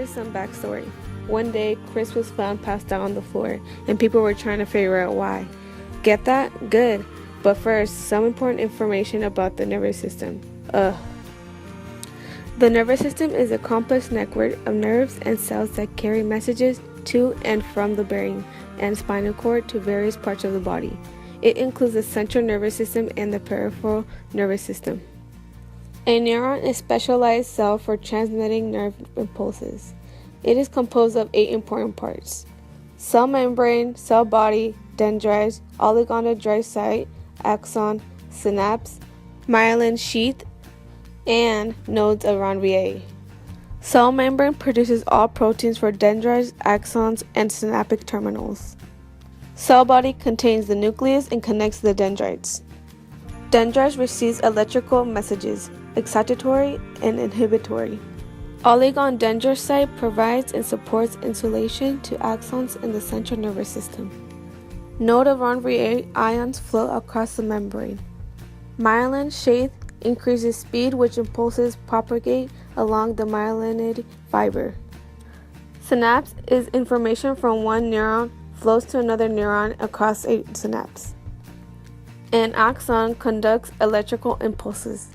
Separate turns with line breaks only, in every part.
is some backstory. One day, Chris was found passed out on the floor, and people were trying to figure out why. Get that? Good. But first, some important information about the nervous system. The nervous system is a complex network of nerves and cells that carry messages to and from the brain and spinal cord to various parts of the body. It includes the central nervous system and the peripheral nervous system. A neuron is a specialized cell for transmitting nerve impulses. It is composed of 8 important parts: cell membrane, cell body, dendrites, oligodendrocyte, axon, synapse, myelin sheath, and nodes around VA. Cell membrane produces all proteins for dendrites, axons, and synaptic terminals. Cell body contains the nucleus and connects the dendrites. Dendrites receives electrical messages, excitatory and inhibitory. Oligodendrocyte provides and supports insulation to axons in the central nervous system. Node around VA ions flow across the membrane. Myelin sheath increases speed, which impulses propagate along the myelinated fiber. Synapse is information from one neuron flows to another neuron across a synapse. An axon conducts electrical impulses.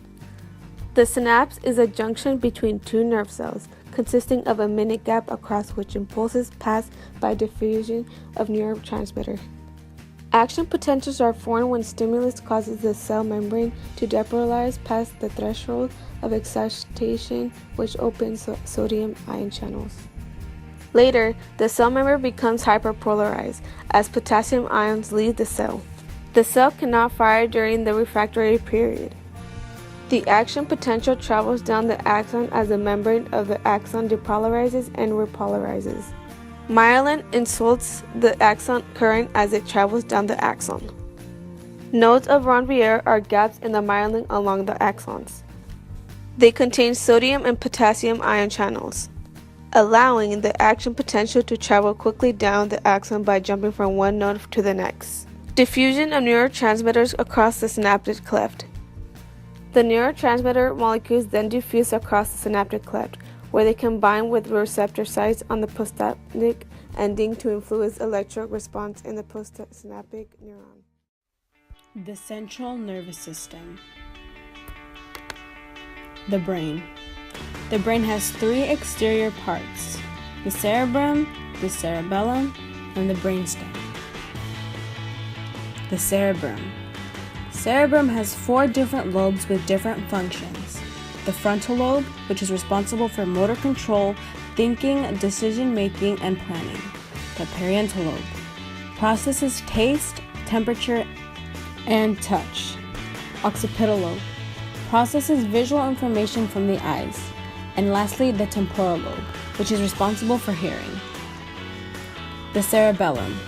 The synapse is a junction between 2 nerve cells, consisting of a minute gap across which impulses pass by diffusion of neurotransmitter. Action potentials are formed when stimulus causes the cell membrane to depolarize past the threshold of excitation, which opens sodium ion channels. Later, the cell membrane becomes hyperpolarized as potassium ions leave the cell. The cell cannot fire during the refractory period. The action potential travels down the axon as the membrane of the axon depolarizes and repolarizes. Myelin insults the axon current as it travels down the axon. Nodes of Ranvier are gaps in the myelin along the axons. They contain sodium and potassium ion channels, allowing the action potential to travel quickly down the axon by jumping from one node to the next. Diffusion of neurotransmitters across the synaptic cleft. The neurotransmitter molecules then diffuse across the synaptic cleft, where they combine with receptor sites on the postsynaptic ending to influence electrical response in the postsynaptic neuron.
The central nervous system. The brain. The brain has 3 exterior parts: the cerebrum, the cerebellum, and the brainstem. The cerebrum. Cerebrum has 4 different lobes with different functions. The frontal lobe, which is responsible for motor control, thinking, decision-making, and planning. The parietal lobe processes taste, temperature, and touch. Occipital lobe processes visual information from the eyes. And lastly, the temporal lobe, which is responsible for hearing. The cerebellum.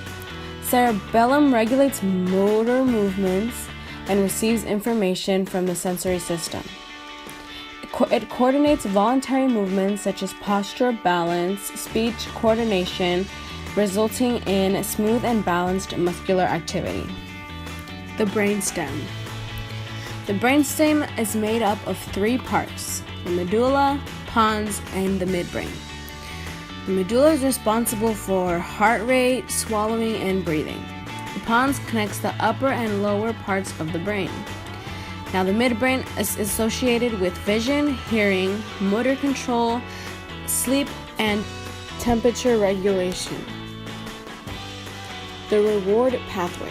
Cerebellum regulates motor movements and receives information from the sensory system. It coordinates voluntary movements such as posture, balance, speech coordination, resulting in smooth and balanced muscular activity. The brainstem. The brainstem is made up of 3 parts: the medulla, pons, and the midbrain. The medulla is responsible for heart rate, swallowing, and breathing. The pons connects the upper and lower parts of the brain. Now, the midbrain is associated with vision, hearing, motor control, sleep, and temperature regulation. The reward pathway.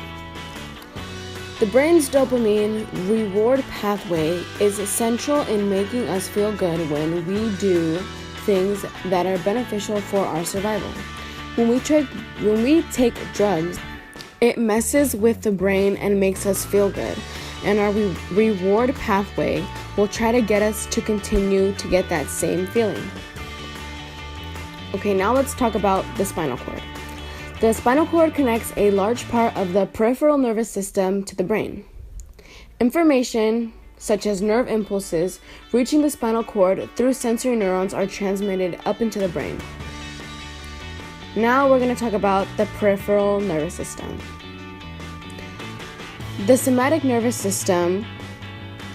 The brain's dopamine reward pathway is essential in making us feel good when we do things that are beneficial for our survival. When we take drugs, it messes with the brain and makes us feel good, and our reward pathway will try to get us to continue to get that same feeling. Okay, now let's talk about the spinal cord. The spinal cord connects a large part of the peripheral nervous system to the brain. Information, such as nerve impulses, reaching the spinal cord through sensory neurons are transmitted up into the brain. Now we're going to talk about the peripheral nervous system. The somatic nervous system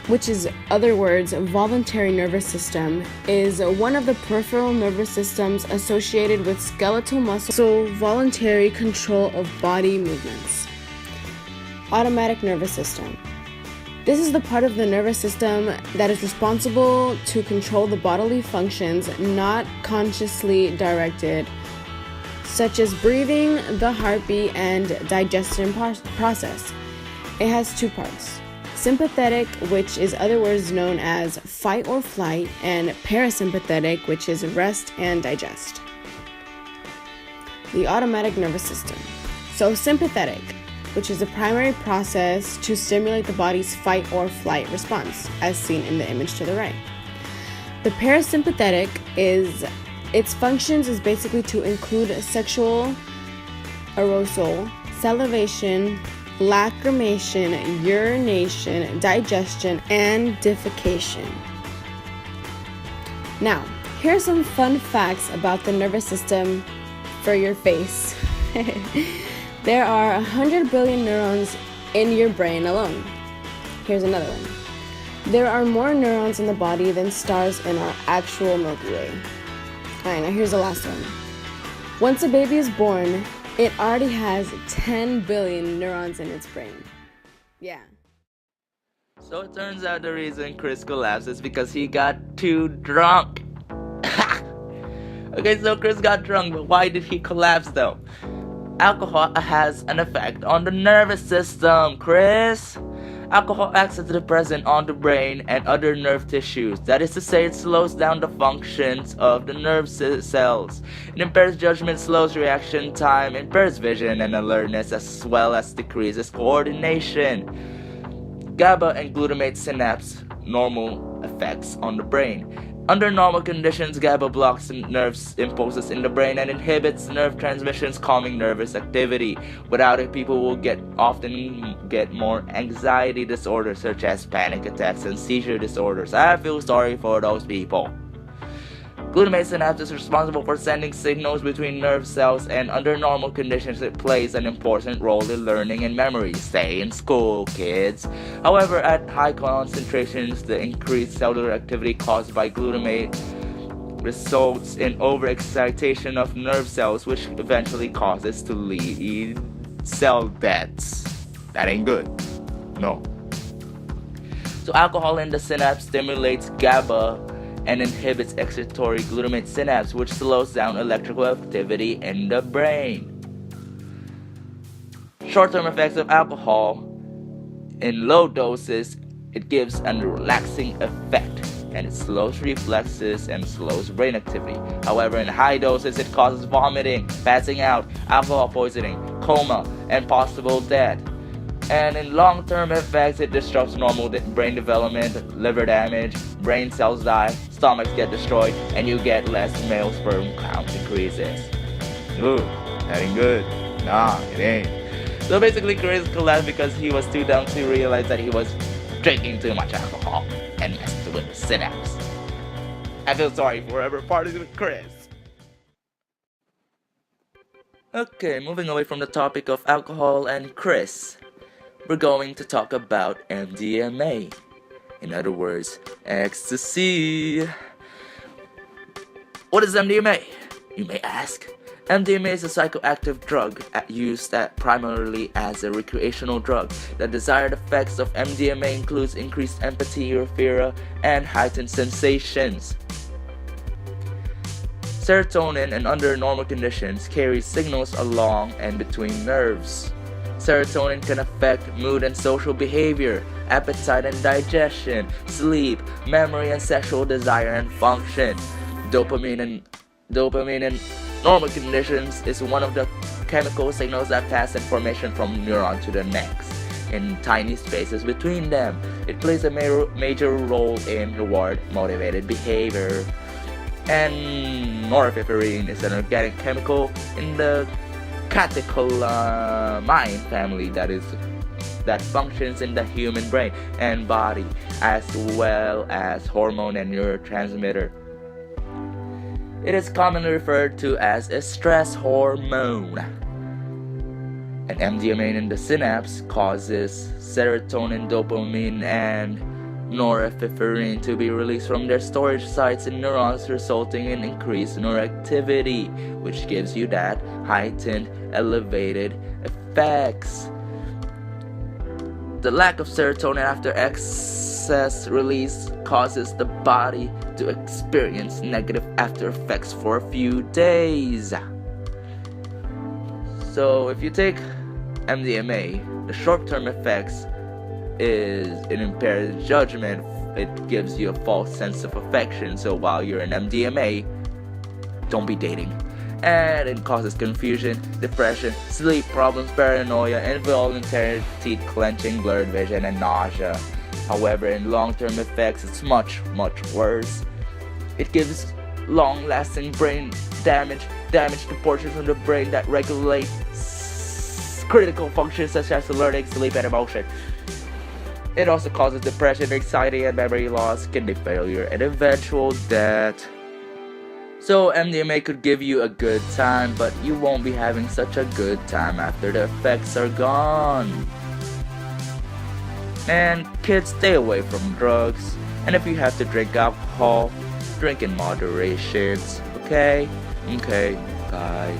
which is other words, voluntary nervous system, is one of the peripheral nervous systems associated with skeletal muscle, so voluntary control of body movements. Automatic nervous system. This is the part of the nervous system that is responsible to control the bodily functions not consciously directed, such as breathing, the heartbeat, and digestion process. It has two parts: sympathetic, which is other words known as fight or flight, and parasympathetic, which is rest and digest. The automatic nervous system. So sympathetic, which is the primary process to stimulate the body's fight or flight response, as seen in the image to the right. The parasympathetic its functions is basically to include sexual arousal, salivation, lacrimation, urination, digestion, and defecation. Now, here are some fun facts about the nervous system for your face. There are 100 billion neurons in your brain alone. Here's another one. There are more neurons in the body than stars in our actual Milky Way. Alright, now here's the last one. Once a baby is born, it already has 10 billion neurons in its brain. Yeah.
So it turns out the reason Chris collapsed is because he got too drunk. Okay, so Chris got drunk, but why did he collapse though? Alcohol has an effect on the nervous system, Chris. Alcohol acts as a depressant on the brain and other nerve tissues. That is to say, it slows down the functions of the nerve cells. It impairs judgment, slows reaction time, impairs vision and alertness, as well as decreases coordination. GABA and glutamate synapse normal effects on the brain. Under normal conditions, GABA blocks nerve impulses in the brain and inhibits nerve transmissions, calming nervous activity. Without it, people will often get more anxiety disorders such as panic attacks and seizure disorders. I feel sorry for those people. Glutamate synapse is responsible for sending signals between nerve cells, and under normal conditions it plays an important role in learning and memory. Stay in school, kids. However, at high concentrations, the increased cellular activity caused by glutamate results in overexcitation of nerve cells, which eventually causes to lead cell deaths. That ain't good. No. So alcohol in the synapse stimulates GABA and inhibits excitatory glutamate synapse, which slows down electrical activity in the brain. Short-term effects of alcohol: in low doses, it gives a relaxing effect, and it slows reflexes and slows brain activity. However, in high doses, it causes vomiting, passing out, alcohol poisoning, coma, and possible death. And in long-term effects, it disrupts normal brain development, liver damage, brain cells die, stomachs get destroyed, and you get less male sperm count increases. Ooh, that ain't good. Nah, it ain't. So basically, Chris collapsed because he was too dumb to realize that he was drinking too much alcohol and messed with the synapse. I feel sorry for whoever partied with Chris. Okay, moving away from the topic of alcohol and Chris, we're going to talk about MDMA. In other words, ecstasy. What is MDMA? You may ask. MDMA is a psychoactive drug used primarily as a recreational drug. The desired effects of MDMA includes increased empathy, euphoria, and heightened sensations. Serotonin, and under normal conditions, carries signals along and between nerves. Serotonin can affect mood and social behavior, appetite and digestion, sleep, memory and sexual desire and function. Dopamine in normal conditions is one of the chemical signals that pass information from neuron to the next in tiny spaces between them. It plays a major role in reward-motivated behavior. And norepinephrine is an organic chemical in the catecholamine family that functions in the human brain and body, as well as hormone and neurotransmitter. It is commonly referred to as a stress hormone. And MDMA in the synapse causes serotonin, dopamine, and norepinephrine to be released from their storage sites in neurons, resulting in increased neuroactivity, which gives you that heightened, elevated effects. The lack of serotonin after excess release causes the body to experience negative after effects for a few days. So if you take MDMA, the short-term effects is an impaired judgment. It gives you a false sense of affection. So while you're in MDMA, don't be dating. And it causes confusion, depression, sleep problems, paranoia, involuntary teeth clenching, blurred vision, and nausea. However, in long-term effects, it's much, much worse. It gives long-lasting brain damage to portions of the brain that regulate critical functions such as learning, sleep, and emotion. It also causes depression, anxiety, and memory loss, kidney failure, and eventual death. So MDMA could give you a good time, but you won't be having such a good time after the effects are gone. And kids, stay away from drugs. And if you have to drink alcohol, drink in moderation. Okay? Okay, bye.